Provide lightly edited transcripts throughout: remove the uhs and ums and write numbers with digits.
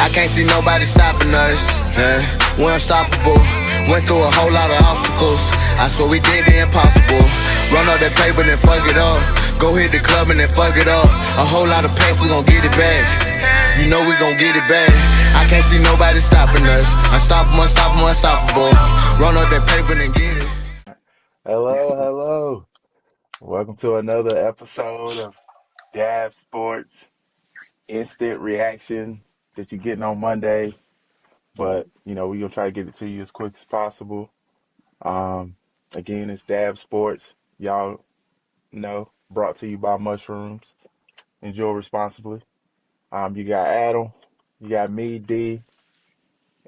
I can't see nobody stopping us. We're unstoppable. Went through a whole lot of obstacles. I swear we did the impossible. Run up that paper, then fuck it up. Go hit the club and then fuck it up. A whole lot of pace, we gon' get it back. You know we gon' get it back. I can't see nobody stopping us. Unstoppable, unstoppable, unstoppable. Run up that paper and get it. Hello, hello. Welcome to another episode of Dab Sports Instant Reaction that you're getting on Monday. But, we're going to try to get it to you as quick as possible. Again, it's Dab Sports. Y'all know, brought to you by Mushrooms. Enjoy responsibly. You got Adam, you got me, D,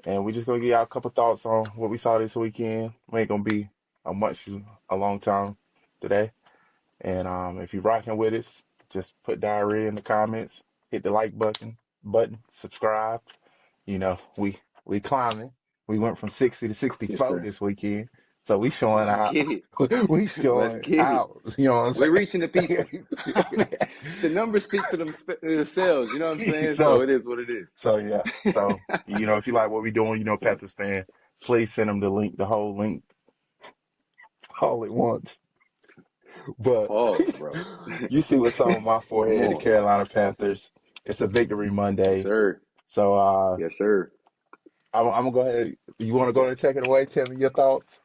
and we're just going to give y'all a couple thoughts on what we saw this weekend. We ain't going to be a long time today. And if you're rocking with us, just put diarrhea in the comments, hit the like button, subscribe. We climbing. We went from 60 to Yes, 64 sir. this weekend. So we showing Let's out. get it. We Let's showing get it. out. You know what We're I'm reaching the people. saying? The numbers speak for themselves. You know what I'm saying? So so it is what it is. so yeah. So if you like what we're doing, Panthers fan, please send them the link, the whole link, all at once. But Pause, bro. you see what's on my Come forehead, the on. Carolina Panthers. It's a victory Yes, Monday. sir. So Yes, sir. I'm gonna go ahead. You want to go ahead and take it away? Tell me your thoughts.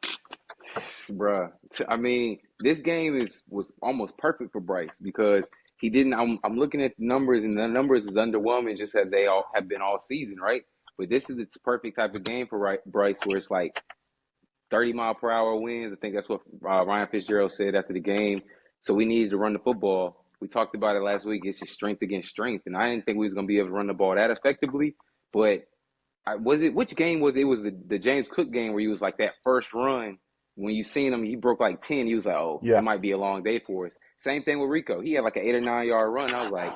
Bruh. I mean, this game was almost perfect for Bryce because he didn't. I'm looking at the numbers, and the numbers is underwhelming, just as they all have been all season, right? But this is the perfect type of game for Bryce, where it's like 30-mile-per-hour winds. I think that's what Ryan Fitzgerald said after the game. So we needed to run the football. We talked about it last week. It's just strength against strength, and I didn't think we was going to be able to run the ball that effectively. But which game was it? It was the James Cook game where he was like that first run. When you seen him, he broke like 10. He was like, oh, it Yeah. might be a long day for us. Same thing with Rico. He had like an 8 or 9 yard run. I was like,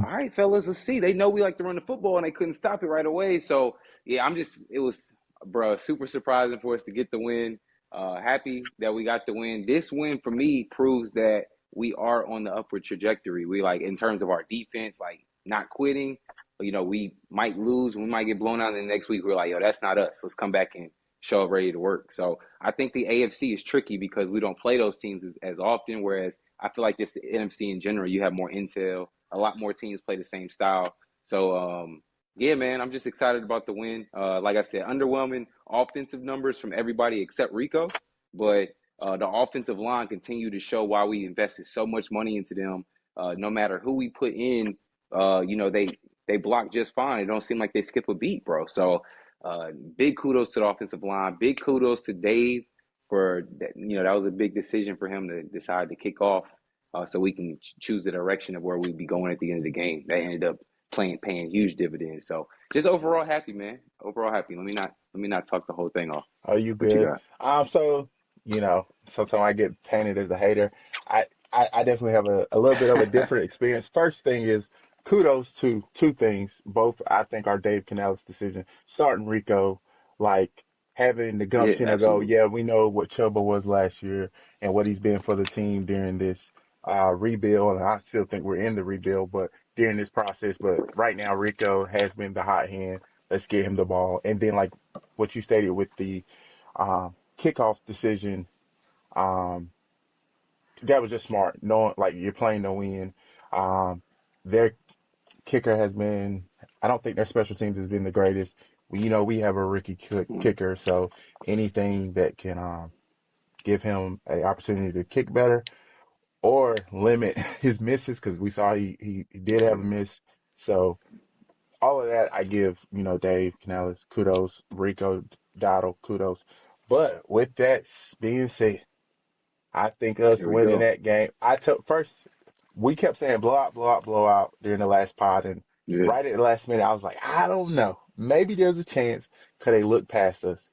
all right, fellas, let's see. They know we like to run the football, and they couldn't stop it right away. So, yeah, it was, bro, super surprising for us to get the win. Happy that we got the win. This win, for me, proves that we are on the upward trajectory. We, like, in terms of our defense, like, not quitting. We might lose. We might get blown out, and then next week we're like, yo, that's not us. Let's come back and show up ready to work. So I think the AFC is tricky because we don't play those teams as often, whereas I feel like just the NFC in general, you have more intel. A lot more teams play the same style. So, yeah, man, I'm just excited about the win. Like I said, underwhelming offensive numbers from everybody except Rico. But the offensive line continue to show why we invested so much money into them. No matter who we put in, they block just fine. It don't seem like they skip a beat, bro. So big kudos to the offensive line. Big kudos to Dave for that. That was a big decision for him to decide to kick off. So we can choose the direction of where we'd be going at the end of the game. That ended up paying huge dividends. So just overall happy, man. Overall happy. Let me not talk the whole thing off. Are you What you good? got? So sometimes I get painted as a hater. I definitely have a little bit of a different experience. First thing is kudos to two things. Both I think are Dave Canales' decision. Starting Rico, like having the Yeah, gumption to go, absolutely. yeah, we know what Chuba was last year and what he's been for the team during this rebuild. And I still think we're in the rebuild, but during this process. But right now, Rico has been the hot hand. Let's get him the ball. And then like what you stated with the kickoff decision, um, that was just smart. Knowing like you're playing to win. Their kicker has been. I don't think their special teams has been the greatest. We have a rookie kicker, so anything that can give him an opportunity to kick better or limit his misses, because we saw he did have a miss. So all of that, I give Dave Canales kudos, Rico Dowdle kudos. But with that being said, I think us Here we winning go. that game. I took first. We kept saying blowout, blowout, blowout during the last pod, and Yeah. right at the last minute, I was like, I don't know. Maybe there's a chance could they look past us.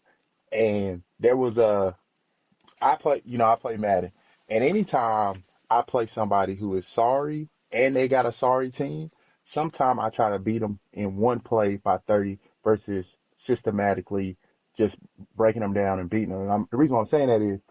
And there was I play Madden, and anytime I play somebody who is sorry and they got a sorry team, sometime I try to beat them in one play by 30 versus systematically just breaking them down and beating them. And the reason why I'm saying that is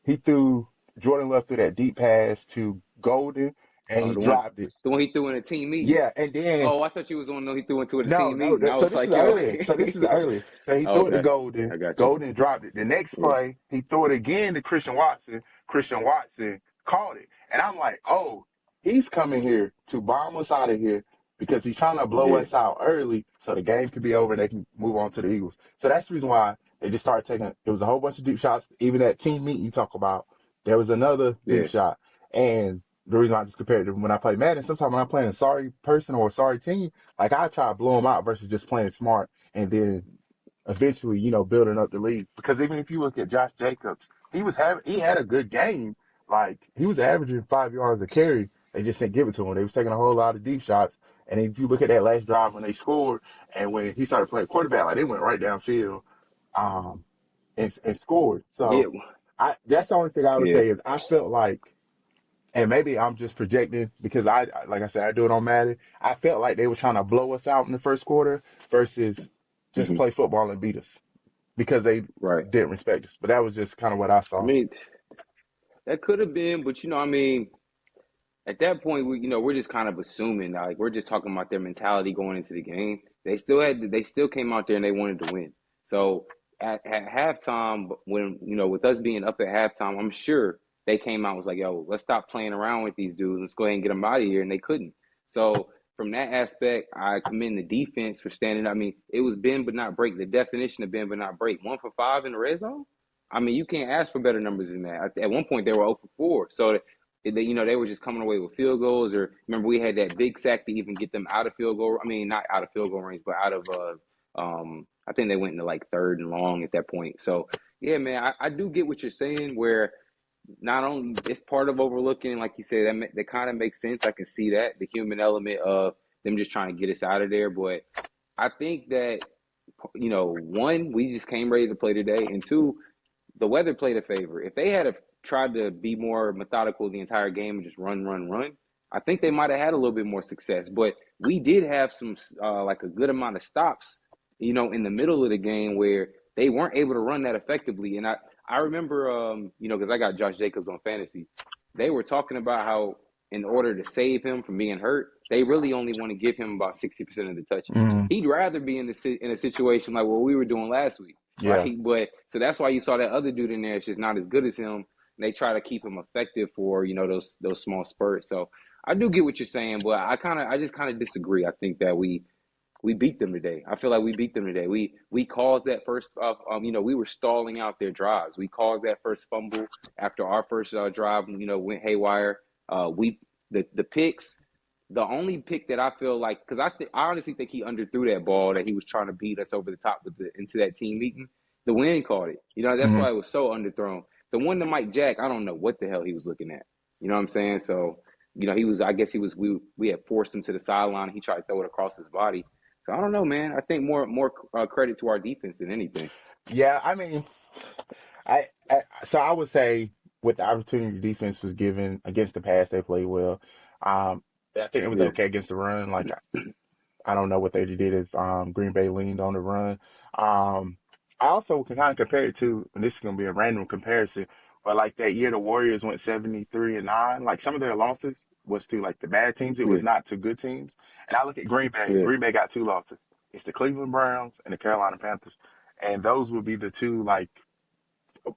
he threw Jordan Love threw that deep pass to Golden, and Oh, he dropped it. the one he threw in a team meeting. Yeah, and then Oh, I thought you was on. No, he threw into a no, team no. meeting. I So was this is like, yo. earlier. So this is earlier. So he threw it to Okay, Golden. I got you. Golden dropped it. The next Yeah, play, he threw it again to Christian Watson. Christian Watson caught it. And I'm like, oh, he's coming here to bomb us out of here because he's trying to blow yeah, us out early so the game can be over and they can move on to the Eagles. So that's the reason why they just started taking, it was a whole bunch of deep shots. Even that team meeting you talk about, there was another deep yeah. shot. And the reason I just compared it to when I play Madden, sometimes when I'm playing a sorry person or a sorry team, like I try to blow them out versus just playing smart and then eventually, building up the league. Because even if you look at Josh Jacobs, he had a good game. Like he was averaging 5 yards a carry. They just didn't give it to him. They was taking a whole lot of deep shots. And if you look at that last drive when they scored and when he started playing quarterback, like they went right downfield, um, and scored. Yeah, So that's the only thing I would yeah. say is I felt like, and maybe I'm just projecting because like I said, I do it on Madden. I felt like they were trying to blow us out in the first quarter versus just Hmm. play football and beat us because they Right. didn't respect us. But that was just kind of what I I saw. mean, that could have been, but I mean, at that point, we're just kind of assuming, like we're just talking about their mentality going into the game. They still came out there and they wanted to win. So at halftime, when with us being up at halftime, I'm sure they came out and was like, "Yo, let's stop playing around with these dudes. Let's go ahead and get them out of here." And they couldn't. So from that aspect, I commend the defense for standing. I mean, it was bend but not break. The definition of bend but not break. 1 for 5 in the red zone. I mean, you can't ask for better numbers than that. At one point, they were 0 for 4. So they were just coming away with field goals. Or remember, we had that big sack to even get them out of field goal. I mean, not out of field goal range, but out of I think they went into like 3rd and long at that point. So yeah, man, I do get what you're saying. Where not only it's part of overlooking, like you said, that kind of makes sense. I can see that the human element of them just trying to get us out of there. But I think that one, we just came ready to play today, and two, the weather played a favor. If they had tried to be more methodical the entire game and just run, run, run, I think they might have had a little bit more success. But we did have some like a good amount of stops, in the middle of the game where they weren't able to run that effectively. And I remember, because I got Josh Jacobs on fantasy, they were talking about how in order to save him from being hurt, they really only want to give him about 60% of the touches. Mm, He'd rather be in a situation like what we were doing last week, yeah. right? But so that's why you saw that other dude in there. It's just not as good as him. They try to keep him effective for those small spurts. So I do get what you're saying, but I just kind of disagree. I think that we beat them today. I feel like we beat them today. We caused that first. We were stalling out their drives. We caused that first fumble after our first drive. Went haywire. The picks. The only pick that I feel like, because I honestly think he underthrew that ball that he was trying to beat us over the top into that team meeting. The wind caught it. That's Hmm. why it was so underthrown. The one to Mike Jack, I don't know what the hell he was looking at. You know what I'm saying? So, he was. I guess he was. We had forced him to the sideline. He tried to throw it across his body. So I don't know, man. I think more credit to our defense than anything. Yeah. I mean, so I would say with the opportunity the defense was given against the pass, they played well. I think it was Yeah, okay against the run. Like I don't know what they did if Green Bay leaned on the run. Um, I also can kind of compare it to, and this is going to be a random comparison, but like that year the Warriors went 73-9. Like some of their losses was to like the bad teams. It was yeah, not to good teams. And I look at Green Bay. yeah. Green Bay got 2 losses. It's the Cleveland Browns and the Carolina Panthers. And those would be the two, like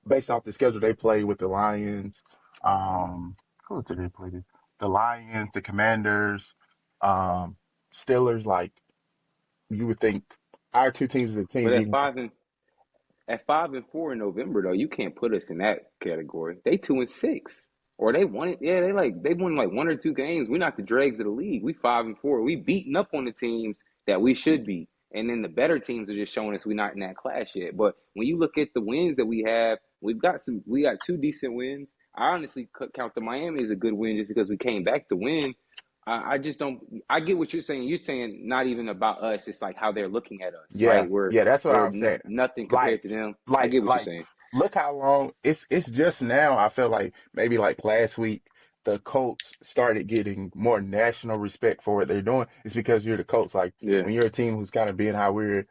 based off the schedule they play with the Lions. Who else did they play? The Lions, the Commanders, um, Steelers. Like you would think our two teams are the But teams you can. at 5-4 in November though, you can't put us in that category. They 2-6, or they won it. Yeah, they won like 1 or 2 games. We're not the dregs of the league. We 5-4. We beating up on the teams that we should be, and then the better teams are just showing us we're not in that class yet. But when you look at the wins that we have, we've got some. We got 2 decent wins. I honestly count the Miami as a good win just because we came back to win. I just don't. I get what you're saying. You're saying not even about us. It's like how they're looking at us, right? Yeah, yeah, that's what I was saying. Nothing compared Like, to them. I like, get what you're like, saying. look how long it's just now. I feel like maybe like last week the Colts started getting more national respect for what they're doing. It's because you're the Colts. Like Yeah, when you're a team who's kind of being how we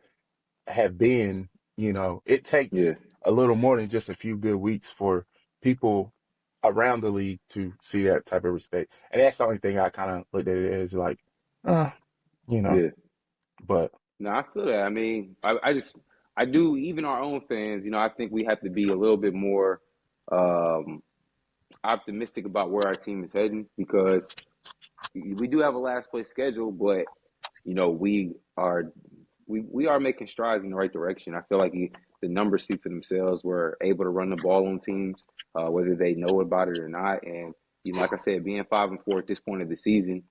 have been, it takes yeah, a little more than just a few good weeks for people around the league to see that type of respect. And that's the only thing I kind of looked at it as like, uh, you know, Yeah. but No, I feel that. I mean, I do, even our own fans, I think we have to be a little bit more um, optimistic about where our team is heading because we do have a last place schedule, but, we are making strides in the right direction. I feel like the numbers speak for themselves. We're able to run the ball on teams, whether they know about it or not. And, like I said, being 5-4 at this point of the season,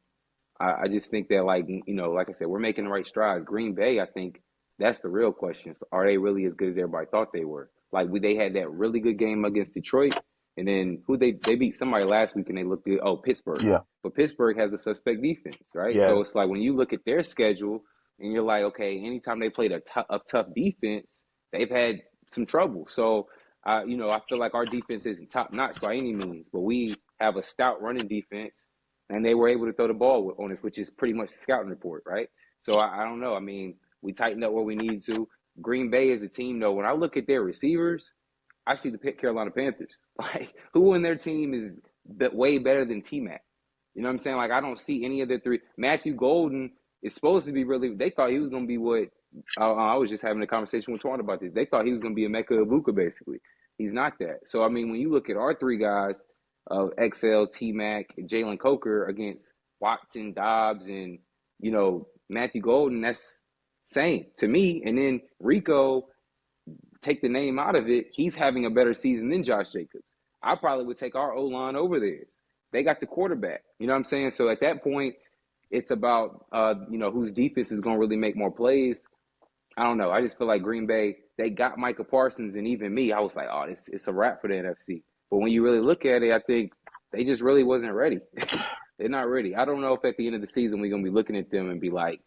I just think that, like I said, we're making the right strides. Green Bay, I think that's the real question. Are they really as good as everybody thought they were? Like, they had that really good game against Detroit, and then they beat somebody last week, and they looked good. Oh, Pittsburgh. yeah, But Pittsburgh has a suspect defense, right? yeah, So it's like when you look at their schedule, and you're like, okay, anytime they played a tough defense, they've had some trouble. So, I feel like our defense isn't top notch by any means, but we have a stout running defense and they were able to throw the ball on us, which is pretty much the scouting report, right? So I don't know. I mean, we tightened up where we needed to. Green Bay is a team, though. When I look at their receivers, I see the Carolina Panthers. Like, who in their team is way better than T-Mac? You know what I'm saying? Like, I don't see any of the three. Matthew Golden is supposed to be really. They thought he was going to be what. I was just having a conversation with Twan about this. They thought he was going to be a Mecca Ibuka, basically. He's not that. So, I mean, when you look at our three guys, XL, T-Mac, Jalen Coker against Watson, Dobbs, and, Matthew Golden, that's same to me. And then Rico, take the name out of it, he's having a better season than Josh Jacobs. I probably would take our O-line over theirs. They got the quarterback. You know what I'm saying? So at that point, it's about, whose defense is going to really make more plays. I don't know. I just feel like Green Bay, they got Micah Parsons, and even me, I was like, oh, it's a wrap for the NFC. But when you really look at it, I think they just really wasn't ready. They're not ready. I don't know if at the end of the season we're going to be looking at them and be like,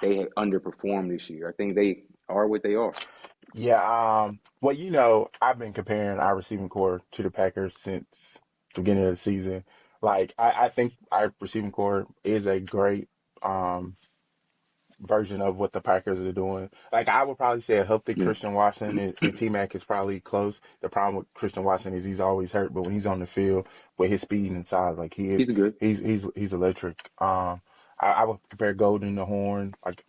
they had underperformed this year. I think they are what they are. yeah. Well, I've been comparing our receiving core to the Packers since the beginning of the season. Like, I think our receiving core is a great version of what the Packers are doing. Like, I would probably say a healthy Yeah. Christian Watson and T-Mac is probably close. The problem with Christian Watson is he's always hurt, but when he's on the field with his speed and size, like He's good. he's electric. I would compare Golden to Horn. Like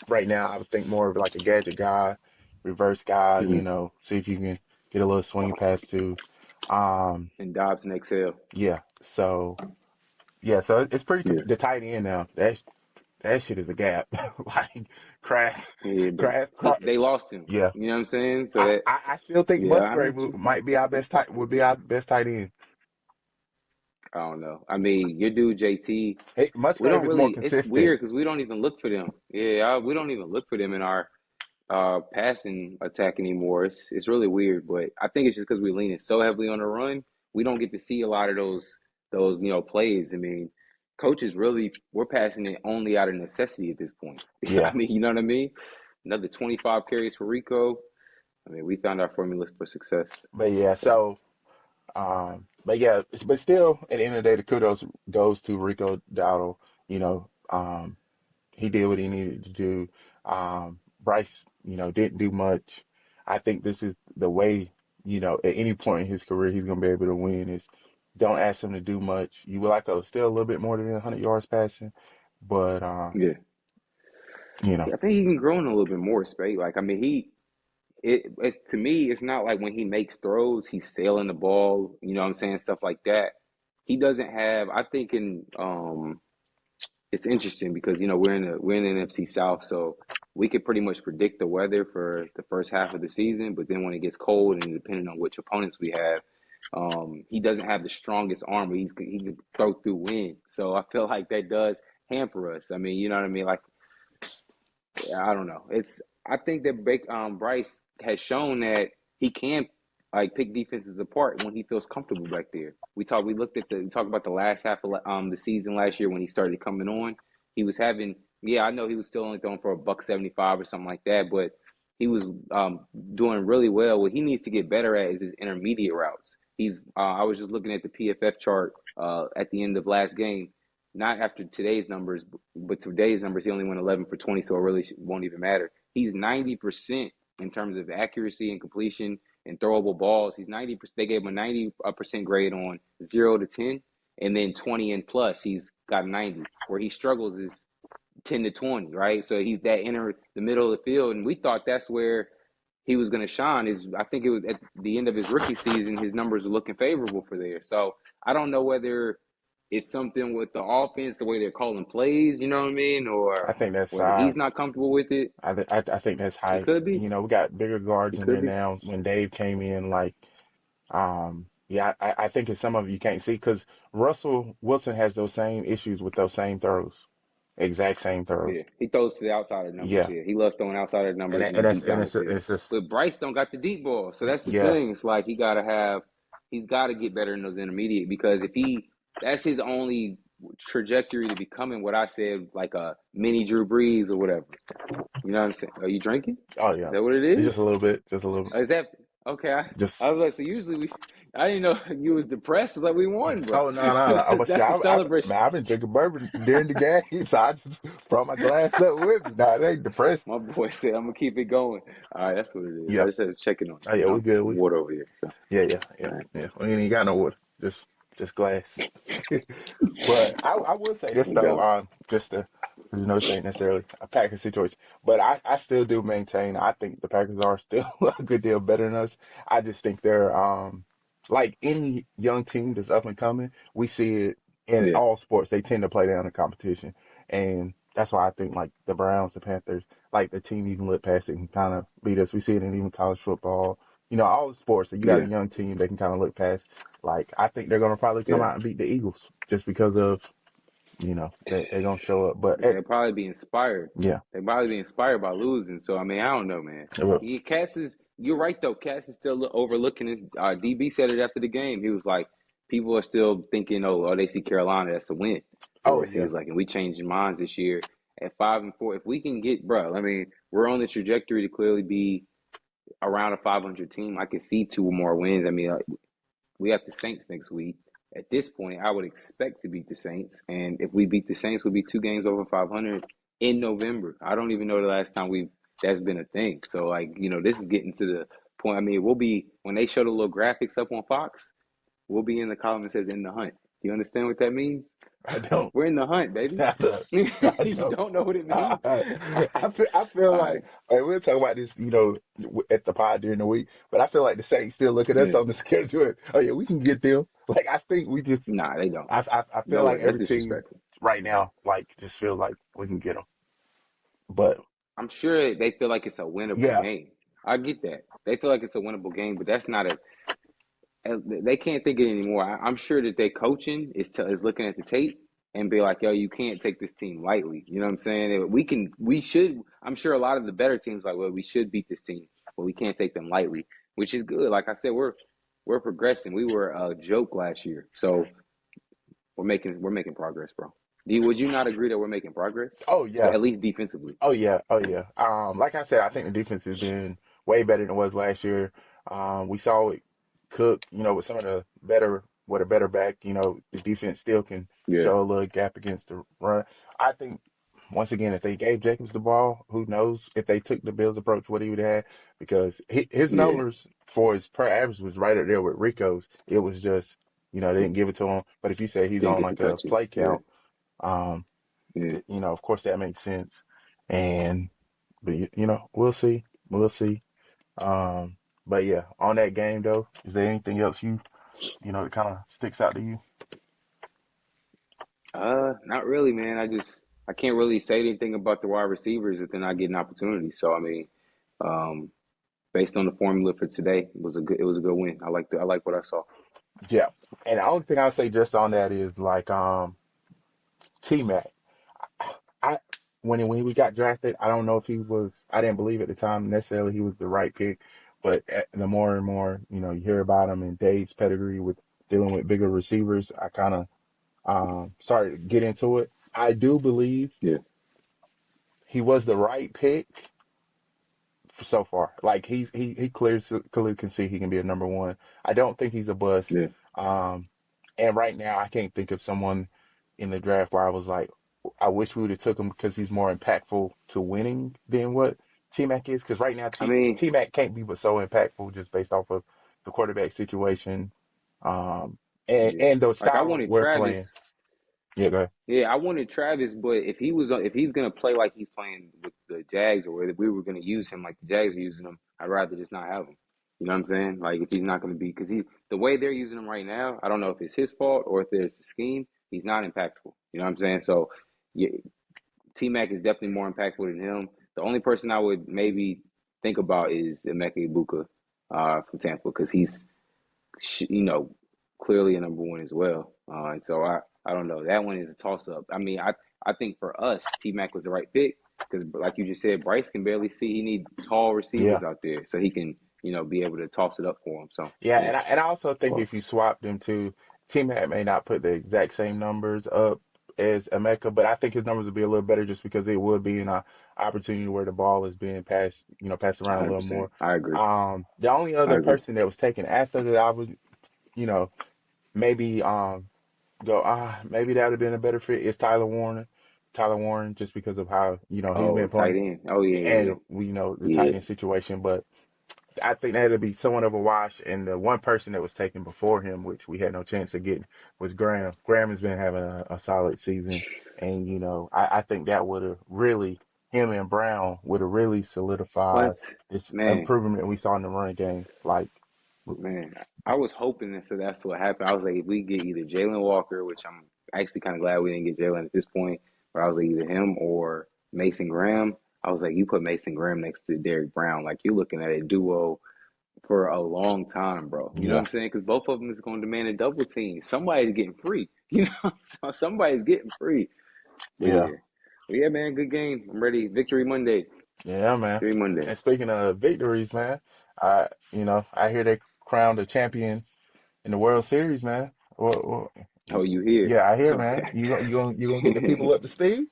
right now, I would think more of like a gadget guy, reverse guy. Mm-hmm. See if you can get a little swing pass to. Um, And Dobbs and XL. yeah. So it's pretty Yeah. the tight end now. That shit is a gap. Like Kraft, Yeah, but Kraft. they lost him. Yeah, You know what I'm saying? So that, I still think yeah, I Musgrave get you. might be our best tight would be our best tight end. I don't know. I mean, your dude JT, Hey, we Musgrave don't is more really. It's consistent. weird because we don't even look for them. Yeah, we don't even look for them in our passing attack anymore. It's really weird, but I think it's just because we're leaning so heavily on the run, we don't get to see a lot of those plays. I mean, coaches really we're passing it only out of necessity at this point. I Yeah, mean, you know what I mean? Another 25 carries for Rico. I mean, we found our formula for success. but yeah, so but still, at the end of the day, the kudos goes to Rico Dowdle. You know, he did what he needed to do. Bryce, didn't do much. I think this is the way, at any point in his career, he's going to be able to win is don't ask him to do much. You would like still a little bit more than 100 yards passing, but, Yeah. you know, Yeah, I think he can grow in a little bit more space. Like, I mean, it's to me, it's not like when he makes throws, he's sailing the ball, you know what I'm saying, stuff like that. He doesn't have, I think it's interesting because we're in the NFC South, so we could pretty much predict the weather for the first half of the season, but then when it gets cold and depending on which opponents we have, he doesn't have the strongest arm, but he can throw through wind. So I feel like that does hamper us. I mean, you know what I mean? Like, I don't know. I think that Bryce has shown that he can like pick defenses apart when he feels comfortable back there. We talked about the last half of the season last year when he started coming on. He was having I know he was still only throwing for a $175 or something like that, but he was doing really well. What he needs to get better at is his intermediate routes. I was just looking at the PFF chart at the end of last game. Not after today's numbers, but today's numbers, he only went 11 for 20, so it really won't even matter. He's 90% in terms of accuracy and completion, and throwable balls. He's 90%. They gave him a 90% grade on 0 to 10, and then 20 and plus, he's got 90. Where he struggles is 10 to 20, right? So he's that the middle of the field, and we thought that's where he was going to shine. I think it was at the end of his rookie season, his numbers were looking favorable for there. So I don't know whether it's something with the offense, the way they're calling plays, you know what I mean, I or think that's whether he's size. not comfortable with it. I think that's It height. could be. You know, we got bigger guards It in could there be. now. When Dave came in, like, yeah, I think it's some of it you can't see because Russell Wilson has those same issues with those same throws, exact same throws. Yeah, he throws to the outside of numbers. Yeah, Yeah, he loves throwing outside of and numbers that, and and then that's deep and down the field. it's just But Bryce don't got the deep ball, so that's the yeah. thing. It's like he's got to get better in those intermediate because that's his only trajectory to becoming what I said, like a mini Drew Brees or whatever. You know what I'm saying? Are you drinking? Oh Is yeah, that what it it's just a is? little bit, just a little, Is that okay? just. I was about to say usually I didn't know you was depressed. It's like we won, bro. Oh no! I'm a That's the shot. celebration. Man, I've been drinking bourbon during the game, so I just brought my glass up with me. Nah, it ain't depressed. My boy said, "I'm gonna keep it going." All right, that's what it is. I Yeah. just had to check in on Oh yeah, you. we good. Some We water over here. So, yeah. all right, We ain't got no water. Just glass. But I will say this no though, doubt. just to, 'cause you know, this ain't necessarily a Packers situation, but I still do maintain I think the Packers are still a good deal better than us. I just think they're like any young team that's up and coming, we see it in Yeah, all sports. They tend to play down the competition, and that's why I think like the Browns, the Panthers, like the team you can look past it and kind of beat us. We see it in even college football. You know, all the sports. So you got a yeah, young team they can kind of look past. Like I think they're gonna probably come yeah. out and beat the Eagles just because of they're gonna show up. But They'll probably be inspired. yeah, They probably be inspired by losing. So I mean, I don't know, man. it will. You're right though. Cass is still overlooking his. DB said it after the game. He was like, people are still thinking, oh, they see Carolina, that's a win Oh for us. He yeah, was like, and we changing minds this year at 5-4. If we can get, bro, I mean, we're on the trajectory to clearly be around a 500 team. I can see two more wins. I mean, we have the Saints next week. At this point, I would expect to beat the Saints, and if we beat the Saints, we'll be 2 games over 500 in November. I don't even know the last time that's been a thing. So, like, this is getting to the point. I mean, we'll be when they show the little graphics up on Fox, we'll be in the column that says "in the hunt." Do you understand what that means? I don't. We're in the hunt, baby. I don't. I You don't. don't know what it means? I feel All like right. we'll talk about this, at the pod during the week. But I feel like the Saints still look at us Yeah. on the schedule. Oh yeah, we can get them. Like I think we just. Nah, they don't. I feel No like way. That's every team disrespectful. right now, like just feel like we can get them. But I'm sure they feel like it's a winnable yeah, game. I get that. They feel like it's a winnable game, but that's not a. They can't think it anymore. I'm sure that their coaching is looking at the tape and be like, "Yo, you can't take this team lightly." You know what I'm saying? We should. I'm sure a lot of the better teams like, well, we should beat this team, but we can't take them lightly, which is good. Like I said, we're progressing. We were a joke last year, so we're making progress, bro. Would you not agree that we're making progress, oh yeah, at least defensively? oh yeah, oh yeah. Like I said, I think the defense has been way better than it was last year. We saw it cook, with some of the better, with a better back, the defense still can Yeah, show a little gap against the run. I think once again, if they gave Jacobs the ball, who knows if they took the Bills approach, what he would have, because his yeah. numbers for his per average was right up there with Rico's. It was just, they didn't give it to him. But if you say he's Didn't on get the like a play touches. Yeah, count, um, yeah. of course that makes sense. And but we'll see. We'll see. Um, but yeah, on that game though, is there anything else that kind of sticks out to you? Not really, man. I can't really say anything about the wide receivers if they're not getting opportunities. So I mean, um, based on the formula for today, it was a good win. I like what I saw. Yeah. And the only thing I'll say just on that is like T Mac. I when we got drafted, I don't know if he was. I didn't believe at the time necessarily he was the right pick, but the more and more you hear about him and Dave's pedigree with dealing with bigger receivers, I kind of started to get into it. I do believe Yeah, he was the right pick so far. Like he clearly can see he can be a number one. I don't think he's a bust. yeah, Um, and right now I can't think of someone in the draft where I was like, I wish we would have took him because he's more impactful to winning than what T-Mac is? Because right now I mean, T-Mac can't be but so impactful just based off of the quarterback situation, um, yeah, and the like I style wanted we're playing. Travis. Yeah, go ahead. Yeah, I wanted Travis, but if he's gonna play like he's playing with the Jags, or if we were gonna use him like the Jags are using him, I'd rather just not have him. You know what I'm saying? Like if he's not gonna be, because he the way they're using him right now, I don't know if it's his fault or if there's a scheme. He's not impactful. You know what I'm saying? So, yeah, T Mac is definitely more impactful than him. The only person I would maybe think about is Emeka Ibuka from Tampa, because he's you know, clearly a number one as well. And so I don't know. That one is a toss up. I mean, I think for us, T Mac was the right pick because, like you just said, Bryce can barely see. He need tall Yeah. receivers out there so he can, be able to toss it up for him. So Yeah, yeah, and I also think well, if you swap them to T-Mac may not put the exact same numbers up as Emeka, but I think his numbers would be a little better just because it would be an opportunity where the ball is being passed, passed around a little 100%. more. I agree. The only I other agree. person that was taken after that I would, you know, maybe go maybe that would have been a better fit is Tyler Warner. Tyler Warren, just because of how, he's Oh, been playing tight end. Oh yeah, yeah, and we the yeah. tight Yeah. end situation, but I think that'd be somewhat of a wash. And the one person that was taken before him, which we had no chance of getting, was Graham. Graham has been having a solid season, and I think that would have really him and Brown would have really solidified But this man, improvement we saw in the run game. Like, Man, I was hoping that so that's what happened. I was like, if we get either Jalen Walker, which I'm actually kind of glad we didn't get Jalen at this point, but I was like either him or Mason Graham. I was like, you put Mason Graham next to Derrick Brown, like you're looking at a duo for a long time, bro. You know what I'm yeah, saying? Because both of them is going to demand a double team. Somebody's getting free. So somebody's getting free. But yeah, yeah, man, good game. I'm ready. Victory Monday. yeah, man. Victory Monday. And speaking of victories, man, I hear they crowned a champion in the World Series, man. Well, Oh, you here? yeah, I hear, man. Okay. You gonna get the people up to speed?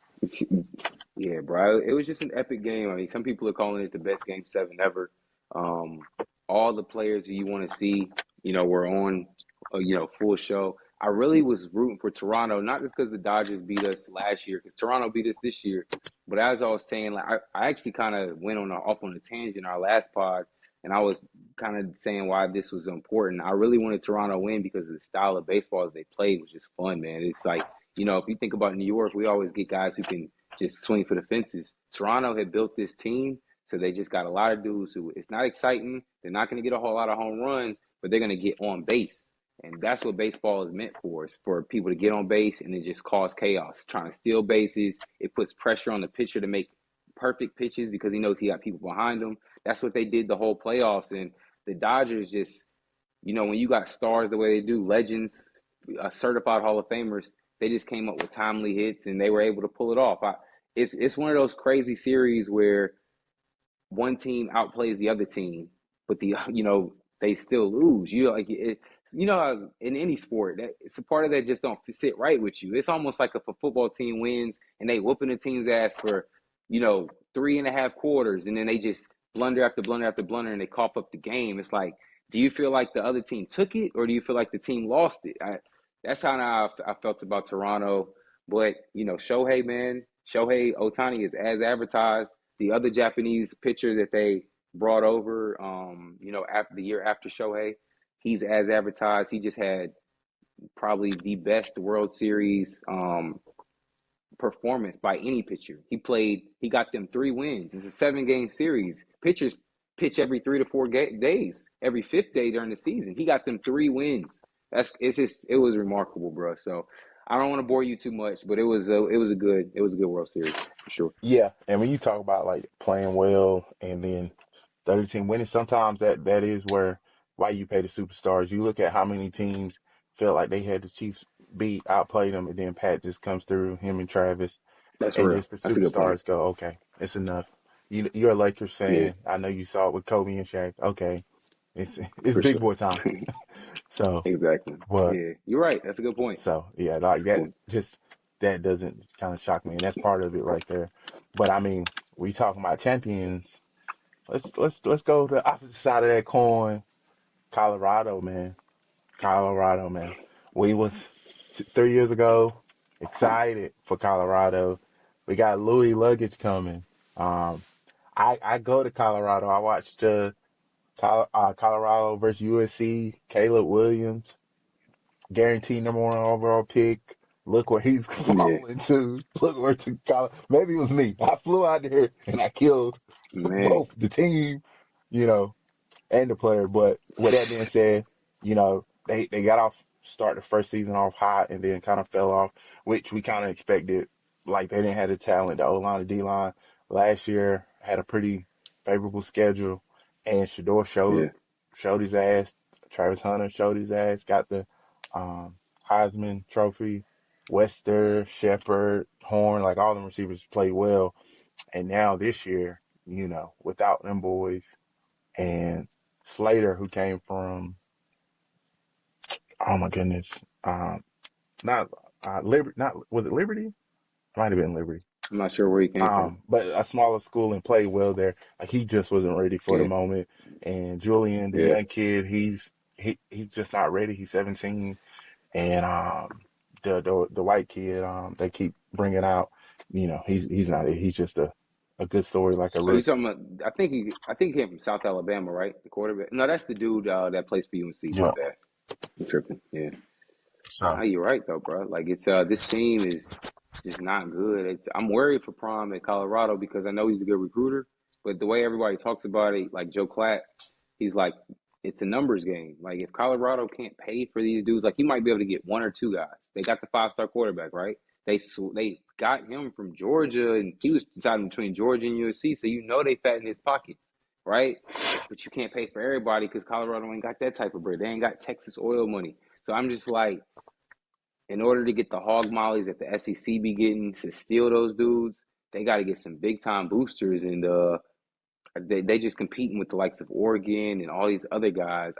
Yeah, bro. It was just an epic game. I mean, some people are calling it the best game seven ever. Um, all the players that you want to see, were on, full show. I really was rooting for Toronto, not just because the Dodgers beat us last year, because Toronto beat us this year. But as I was saying, like I actually kind of went off on a tangent in our last pod, and I was kind of saying why this was important. I really wanted Toronto to win because of the style of baseball that they played was just fun, man. It's like, if you think about New York, we always get guys who can just swing for the fences. Toronto had built this team, so they just got a lot of dudes who it's not exciting. They're not going to get a whole lot of home runs, but they're going to get on base. And that's what baseball is meant for, is for people to get on base and then just cause chaos, trying to steal bases. It puts pressure on the pitcher to make perfect pitches because he knows he got people behind him. That's what they did the whole playoffs. And the Dodgers just, when you got stars the way they do, legends, certified Hall of Famers, they just came up with timely hits and they were able to pull it off. It's one of those crazy series where one team outplays the other team, but they still lose. In any sport, that it's a part of that just don't sit right with you. It's almost like if a football team wins and they whooping the team's ass for 3.5 quarters, and then they just blunder after blunder after blunder, and they cough up the game. It's like, do you feel like the other team took it, or do you feel like the team lost it? That's how I felt about Toronto. But Shohei, man, Shohei Otani is as advertised. The other Japanese pitcher that they brought over, after the year after Shohei, he's as advertised. He just had probably the best World Series performance by any pitcher. He got them 3 wins. It's a 7-game series. Pitchers pitch every 3 to 4 days, every fifth day during the season. He got them 3 wins. It was remarkable, bro. So I don't want to bore you too much, but it was a good World Series for sure. Yeah, and when you talk about like playing well and then the other team winning, sometimes that is why you pay the superstars. You look at how many teams felt like they had the Chiefs beat, outplay them, and then Pat just comes through, him and Travis, That's and real. just the That's a good point. superstars go, okay, it's enough. You're a Lakers Yeah, fan. I know you saw it with Kobe and Shaq. Okay, it's for big sure. boy time. So, Exactly. but Yeah, you're right. That's a good point. so yeah, like That's a good that point. just that doesn't kind of shock me, and that's part of it right there. But I mean, we talking about champions. Let's go to the opposite side of that coin. Colorado, man. Colorado, man. We was 3 years ago excited for Colorado. We got Louis luggage coming. Um, I go to Colorado. I watched Colorado versus USC. Caleb Williams, guaranteed #1 overall pick. Look where he's Yeah, falling to. Look where to college. Maybe it was me. I flew out there and I killed man. both the team, you know, and the player. But with that being said, they got off start the first season off hot and then kind of fell off, which we kind of expected. Like they didn't have the talent, the O line, the D line. Last year had a pretty favorable schedule, and Shador Yeah, showed his ass. Travis Hunter showed his ass. Got the Heisman Trophy. Wester, Shepard, Horn, like all them receivers played well. And now this year, without them boys and Slater, who came from, oh my goodness, not Liberty, not was it Liberty? Might have been Liberty. I'm not sure where he came from. But a smaller school and played well there. Like he just wasn't ready for the Yeah, moment. And Julian, the yeah. young kid, he's just not ready. He's 17, and the white kid they keep bringing out, he's not it. He's just a good story, like a Are you rookie. talking about? I think he came from South Alabama, right? The quarterback. No, that's the dude that plays for UNC. My Yeah. bad. I'm tripping. Yeah. So No, you're right though, bro. Like it's this team is just not good. I'm worried for Prom at Colorado because I know he's a good recruiter, but the way everybody talks about it, like Joe Klatt, he's like it's a numbers game. Like if Colorado can't pay for these dudes, like he might be able to get one or two guys. They got the 5-star quarterback, right? They got him from Georgia, and he was deciding between Georgia and USC, so they fat in his pockets, right? But you can't pay for everybody because Colorado ain't got that type of bread. They ain't got Texas oil money. So I'm just like, in order to get the hog mollies that the SEC be getting to steal those dudes, they got to get some big time boosters, and they just competing with the likes of Oregon and all these other guys.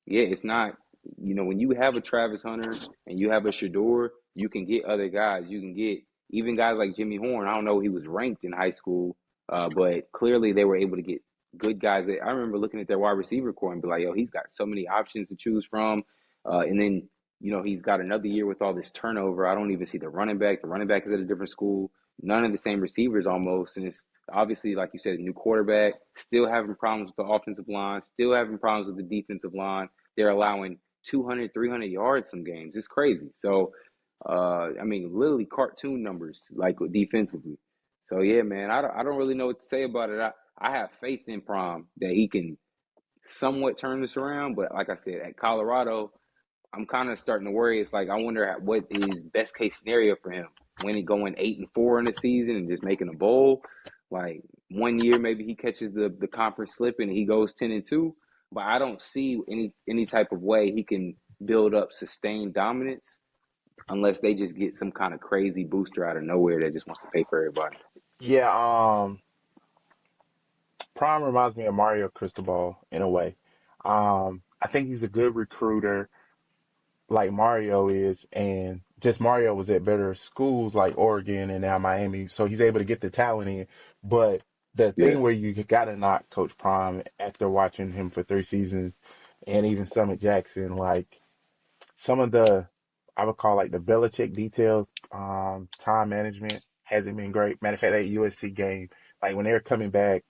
Yeah, it's not. When you have a Travis Hunter and you have a Shador, you can get other guys. You can get even guys like Jimmy Horn. I don't know, he was ranked in high school, but clearly they were able to get good guys. I remember looking at their wide receiver core and be like, yo, he's got so many options to choose from. And then he's got another year with all this turnover. I don't even see the running back. The running back is at a different school. None of the same receivers almost, and it's obviously, like you said, a new quarterback, still having problems with the offensive line, still having problems with the defensive line. They're allowing 200, 300 yards some games. It's crazy. So, I mean, literally cartoon numbers, like defensively. So, yeah, man, I don't really know what to say about it. I have faith in Prom that he can somewhat turn this around. But like I said, at Colorado, I'm kind of starting to worry. It's like I wonder what is best case scenario for him. When he going 8-4 in the season and just making a bowl, like one year maybe he catches the conference slip and he goes 10-2. But I don't see any type of way he can build up sustained dominance unless they just get some kind of crazy booster out of nowhere that just wants to pay for everybody. yeah, Prime reminds me of Mario Cristobal in a way. I think he's a good recruiter, like Mario is, and just Mario was at better schools like Oregon and now Miami, so he's able to get the talent in. But the Yeah, thing where you gotta knock Coach Prime after watching him for 3 seasons, and even Summit Jackson, like some of the, I would call like the Belichick details, time management hasn't been great. Matter of fact, that USC game, like when they're coming back,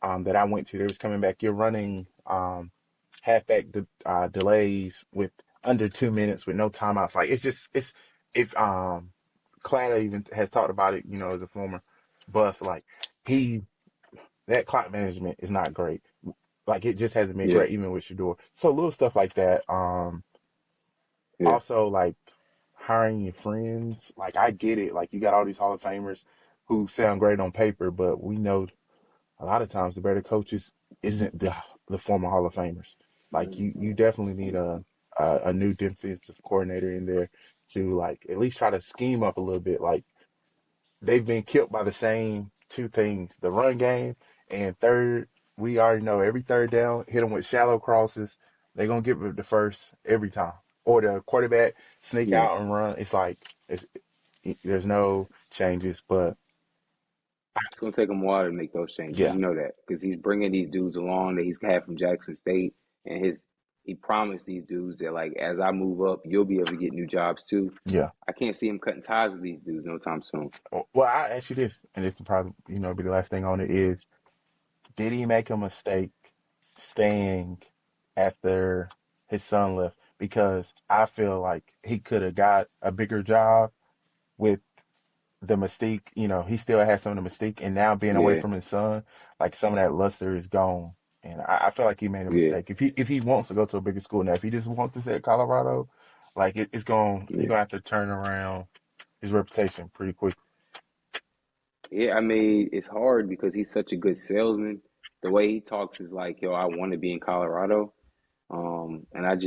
that I went to, they was coming back. You're running halfback delays with under 2 minutes with no timeouts. Like it's if Clatter even has talked about it, as a former buff, like he that clock management is not great. Like it just hasn't been yeah, great even with Shador. So little stuff like that. yeah. Also like hiring your friends. Like I get it. Like you got all these Hall of Famers who sound great on paper, but we know a lot of times the better coaches isn't the former Hall of Famers. Like you definitely need a new defensive coordinator in there to like at least try to scheme up a little bit. Like they've been killed by the same two things: the run game and third. We already know every third down, hit them with shallow crosses. They're gonna get the first every time, or the quarterback sneak Yeah. out and run. It's like there's no changes, but It's gonna take him a while to make those changes. yeah, You know that because he's bringing these dudes along that he's had from Jackson State, and he promised these dudes that like as I move up, you'll be able to get new jobs too. yeah. I can't see him cutting ties with these dudes no time soon. Well, I ask you this, and this will probably, be the last thing on it is, did he make a mistake staying after his son left? Because I feel like he could have got a bigger job with the mystique. He still has some of the mystique, and now being away Yeah, from his son, like some of that luster is gone. And I feel like he made a yeah, mistake. If he wants to go to a bigger school now, if he just wants to stay at Colorado, like it's going, he's yeah. gonna have to turn around his reputation pretty quick. Yeah, I mean, it's hard because he's such a good salesman. The way he talks is like, yo, I want to be in Colorado. And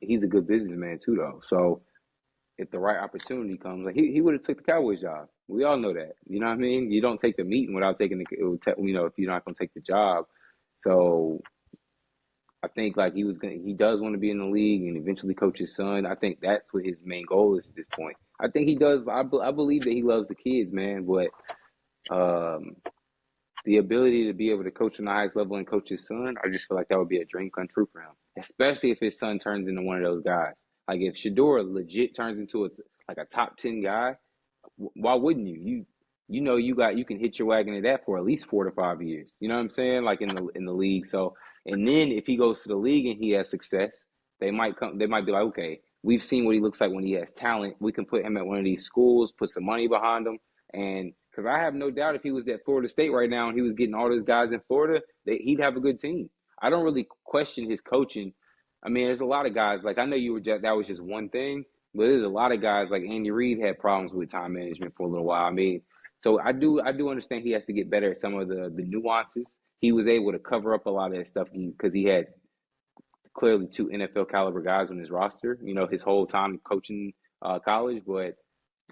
he's a good businessman too, though. So if the right opportunity comes, like he would have took the Cowboys job. We all know that. You know what I mean? You don't take the meeting without taking if you're not going to take the job. So I think like he does want to be in the league and eventually coach his son. I think that's what his main goal is at this point. I think he does. I believe that he loves the kids, man. But um, the ability to be able to coach on the highest level and coach his son, I just feel like that would be a dream come true for him. Especially if his son turns into one of those guys. Like if Shador legit turns into like a top 10 guy, why wouldn't you? You can hit your wagon at that for at least 4 to 5 years. You know what I'm saying? Like in the league. So and then if he goes to the league and he has success, they might be like, okay, we've seen what he looks like when he has talent. We can put him at one of these schools, put some money behind him, and because I have no doubt if he was at Florida State right now and he was getting all those guys in Florida, he'd have a good team. I don't really question his coaching. I mean, there's a lot of guys like I know that was just one thing, but there's a lot of guys like Andy Reid had problems with time management for a little while. I mean, so I do understand he has to get better at some of the nuances. He was able to cover up a lot of that stuff because he had clearly two NFL caliber guys on his roster. His whole time coaching college, but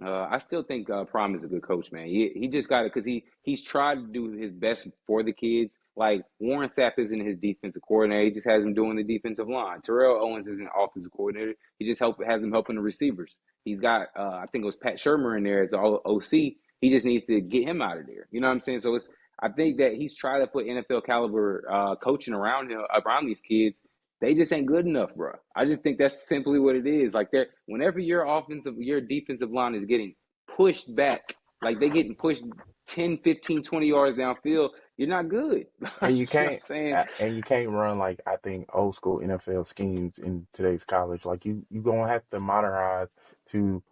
I still think Prime is a good coach, man. He just got it because he's tried to do his best for the kids. Like Warren Sapp isn't his defensive coordinator; he just has him doing the defensive line. Terrell Owens isn't offensive coordinator; he just has him helping the receivers. He's got I think it was Pat Shermer in there as the OC. He just needs to get him out of there. You know what I'm saying? So I think that he's trying to put NFL caliber coaching around him around these kids. They just ain't good enough, bro. I just think that's simply what it is. Like whenever your defensive line is getting pushed back, like they getting pushed 10, 15, 20 yards downfield, you're not good. You know And you what I'm can't saying? and you can't run like I think old school NFL schemes in today's college. Like you gonna have to modernize to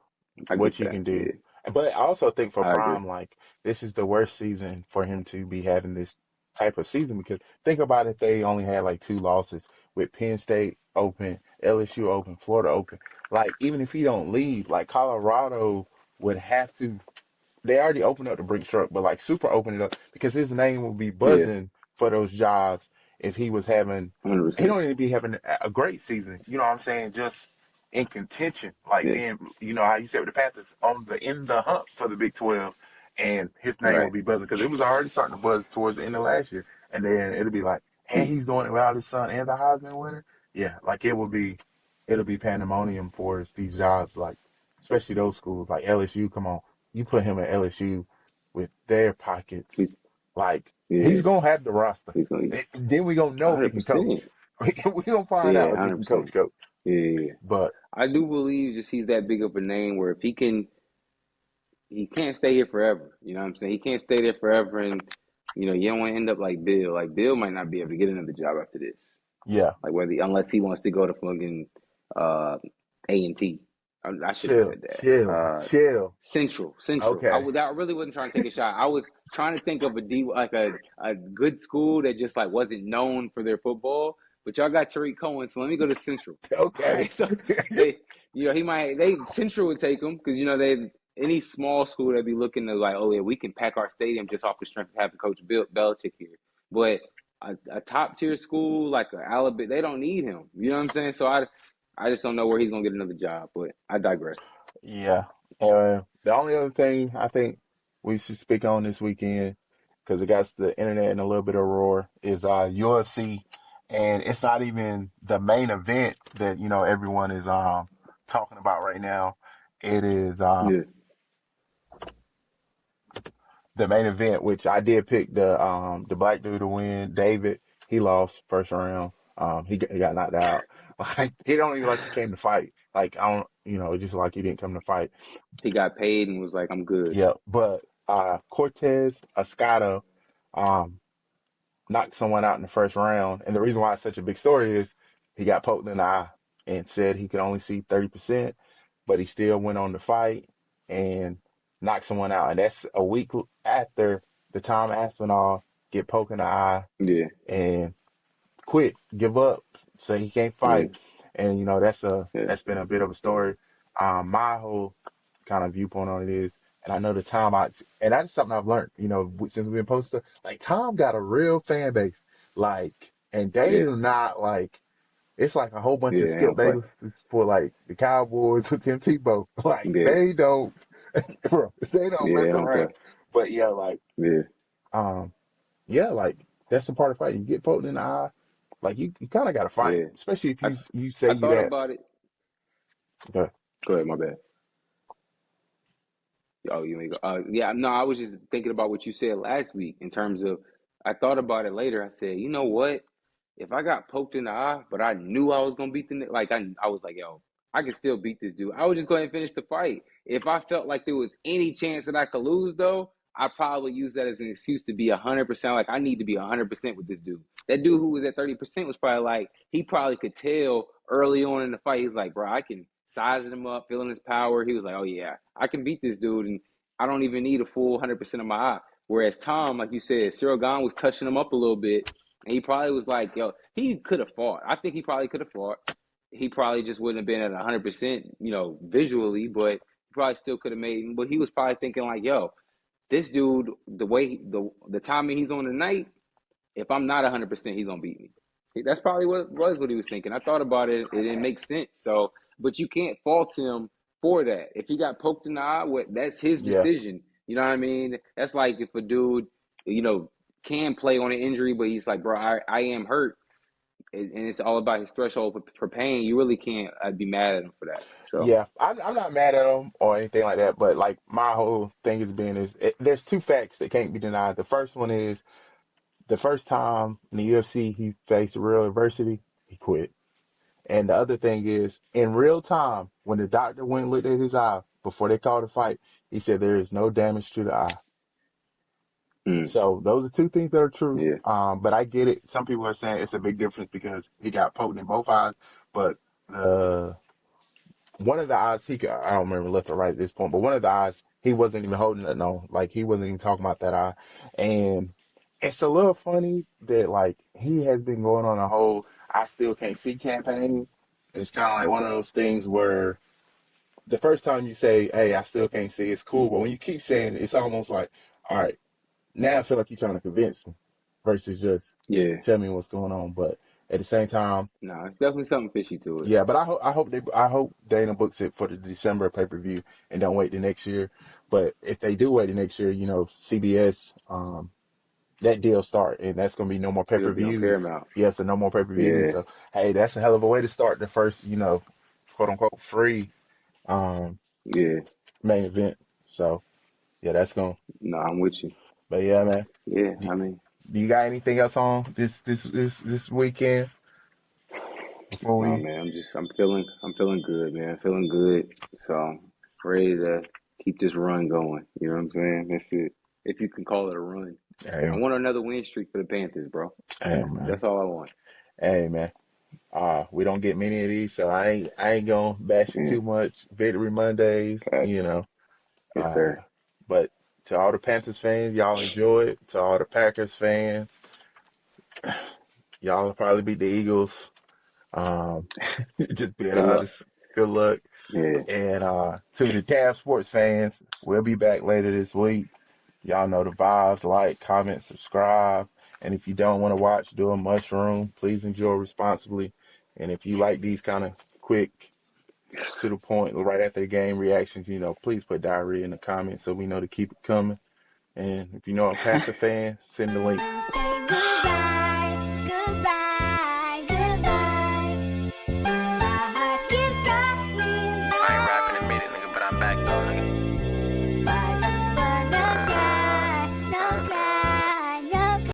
I what get you that. can Yeah, do. But I also think for I agree. Prime, like this is the worst season for him to be having this type of season because think about if they only had like two losses with Penn State open, LSU open, Florida open. Like even if he don't leave, like Colorado would have to they already opened up the brick truck, but like super open it up because his name will be Yeah, buzzing for those jobs if he was having, he 100%. don't even be having a great season. You know what I'm saying? Just in contention, like Yeah, being, how you said with the Panthers in the hunt for the Big 12, and his name will right. be buzzing because it was already starting to buzz towards the end of last year, and then it'll be like, and Hmm. he's doing it without his son and the Heisman winner. Yeah, like it'll be pandemonium for us, these jobs, like especially those schools like LSU. Come on, you put him at LSU with their pockets, He's like he's yeah, gonna have the roster. he's gonna Then we gonna know if he can 100%. coach. We gonna find Yeah, out if he can coach. 100%. Coach, Yeah, yeah, yeah. but I do believe just he's that big of a name where if he can't stay here forever. You know what I'm saying? He can't stay there forever, and you don't want to end up like Bill. Like Bill might not be able to get another job after this. yeah, Like unless he wants to go to fucking uh, A&T. I shouldn't have chill, said that. chill, chill. Central. Okay, I really wasn't trying to take a shot. I was trying to think of a good school that just like wasn't known for their football. But y'all got Tariq Cohen, so let me go to Central. All okay. right, so they, Central would take him because they any small school that'd be looking to like, oh yeah, we can pack our stadium just off the strength of having Coach Bill Belichick here. But a top tier school like Alabama, they don't need him. You know what I'm saying? So I just don't know where he's gonna get another job. But I digress. Yeah. The only other thing I think we should speak on this weekend, because it got the internet in a little bit of roar, is UFC, and it's not even the main event that everyone is talking about right now. It is Yeah, the main event, which I did pick the black dude to win. David, he lost first round. He got knocked out. Like he don't even like he came to fight. Like I don't, just like he didn't come to fight. he got paid and was like, I'm good. Yeah, but Cortez Escada, um, knocked someone out in the first round. And the reason why it's such a big story is he got poked in the eye and said he could only see 30%, but he still went on to fight and knocked someone out. And that's a week after the Tom Aspinall get poked in the eye Yeah, and quit, give up, say he can't yeah, fight. And yeah, that's been a bit of a story. My whole kind of viewpoint on it is, and I know the Tom and that's something I've learned, since we've been posted, like Tom got a real fan base, like, and they yeah, do not like, it's like a whole bunch yeah. of They Skip don't play. Baylesses for like the Cowboys with Tim Tebow. Like Yeah, they don't, bro, they don't yeah, they mess don't play. around. But yeah, like, Yeah, um, yeah, like that's the part of fight. You get poked in the eye, like you kind of got to fight, yeah. especially if I you say I you thought that. about it. Okay. Go ahead, my bad. Oh, you may go. Yeah, no, I was just thinking about what you said last week in terms of. I thought about it later. I said, you know what? If I got poked in the eye, but I knew I was gonna beat like I was like, yo, I can still beat this dude. I would just go ahead and finish the fight. If I felt like there was any chance that I could lose, though, I probably use that as an excuse to be 100%. Like I need to be 100% with this dude. That dude who was at 30% was probably like he probably could tell early on in the fight. He's like, bro, I can sizing him up, feeling his power. He was like, oh yeah, I can beat this dude, and I don't even need a full 100% of my eye. Whereas Tom, like you said, Cyril Gahn was touching him up a little bit. And he probably was like, yo, he could have fought. I think he probably could have fought. He probably just wouldn't have been at 100%, visually, but he probably still could have made. But he was probably thinking like, yo, this dude, the way the timing he's on tonight, if I'm not 100%, he's gonna beat me. That's probably what he was thinking. I thought about it. It makes sense. So, but you can't fault him for that. If he got poked in the eye, that's his Yeah. decision. You know what I mean? That's like if a dude, you know, can play on an injury, but he's like, bro, I am hurt, and it's all about his threshold for pain. You really can't be mad at him for that. So Yeah, I'm not mad at him or anything like that, but like my whole thing has been there's two facts that can't be denied. The first one is the first time in the UFC he faced real adversity, he quit. And the other thing is in real time, when the doctor went and looked at his eye before they called the fight, he said there is no damage to the eye. mm, So those are two things that are true. yeah, But I get it. Some people are saying it's a big difference because he got poked in both eyes, but the one of the eyes I don't remember left or right at this point, but one of the eyes he wasn't even holding it on. Like he wasn't even talking about that eye. And it's a little funny that like he has been going on a whole I still can't see campaign. It's kind of like one of those things where the first time you say, hey, I still can't see, it's cool. But when you keep saying it, it's almost like, all right, now I feel like you're trying to convince me versus just yeah. tell me what's going on. But at the same time, No, it's definitely something fishy to it. yeah, but I hope Dana books it for the December pay-per-view and don't wait the next year. But if they do wait the next year, CBS, that deal start and that's going to be no more It'll be on pay-per-views. Paramount. Yes, and no more pay-per-views. Yeah, So, hey, that's a hell of a way to start the first, quote unquote free, um, yeah. main event. So yeah, that's going, No, I'm with you. but yeah, man, Yeah, do, I mean, do you got anything else on this weekend before no, we, man. I'm feeling good, man. Feeling good. So ready to keep this run going. You know what I'm saying? That's it. If you can call it a run. I hey, want another win streak for the Panthers, bro. hey, man, That's all I want. hey, man. We don't get many of these, so I ain't gonna bash it Yeah. too much. Victory Mondays, Facts. Yes, Uh, sir. but to all the Panthers fans, y'all enjoy it. To all the Packers fans, y'all will probably beat the Eagles. Um, just being Good luck. honest. Good luck. Yeah. And to the Cavs sports fans, we'll be back later this week. Y'all know the vibes. Like, comment, subscribe. And if you don't want to watch, do a mushroom. Please enjoy responsibly. And if you like these kind of quick, to the point, right after the game reactions, please put diarrhea in the comments so we know to keep it coming. And if you know a Panther fan, send the link.